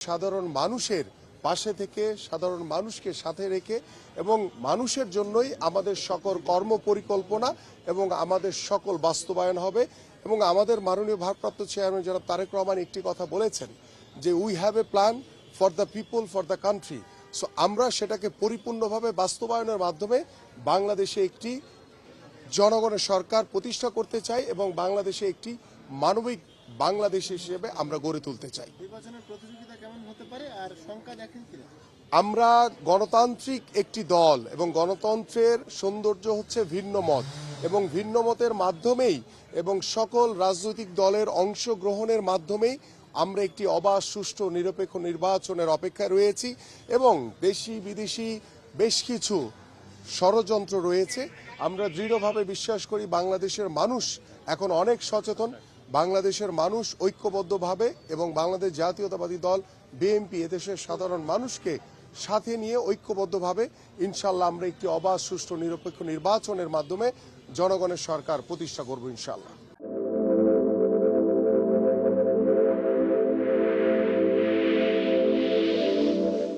সাধারণ মানুষের পাশে থেকে সাধারণ মানুষকে সাথে রেখে এবং মানুষের জন্যই আমাদের সকল কর্ম পরিকল্পনা এবং আমাদের সকল বাস্তবায়ন হবে। এবং আমাদের মাননীয় ভারপ্রাপ্ত চেয়ারম্যান জনাব তারেক রহমান একটি কথা বলেছেন যে we have a plan for the people for the country. So আমরা সেটাকে পরিপূর্ণভাবে বাস্তবায়নের মাধ্যমে বাংলাদেশে একটি জনগণের সরকার প্রতিষ্ঠা করতে চাই এবং বাংলাদেশে একটি মানবিক বাংলাদেশ হিসেবে আমরা গড়ে তুলতে চাই। নির্বাচনের প্রতিযোগিতা কেমন হতে পারে আর সংখ্যা দেখেন কিনা? আমরা গণতান্ত্রিক একটি দল এবং গণতন্ত্রের সৌন্দর্য হচ্ছে ভিন্ন মত এবং ভিন্ন মতের মাধ্যমেই এবং সকল রাজনৈতিক দলের অংশগ্রহণের মাধ্যমেই আমরা একটি অবাধ সুষ্ঠু নিরপেক্ষ নির্বাচনের অপেক্ষায় রয়েছি। এবং দেশি বিদেশি বেশ কিছু ষড়যন্ত্র রয়েছে। আমরা দৃঢ়ভাবে বিশ্বাস করি বাংলাদেশের মানুষ এখন অনেক সচেতন। বাংলাদেশের মানুষ ঐক্যবদ্ধভাবে এবং বাংলাদেশ জাতীয়তাবাদী দল বিএনপি এদেশের সাধারণ মানুষকে সাথে নিয়ে ঐক্যবদ্ধভাবে ইনশাল্লাহ আমরা একটি অবাধ সুষ্ঠু নিরপেক্ষ নির্বাচনের মাধ্যমে জনগণের সরকার প্রতিষ্ঠা করব ইনশাল্লাহ।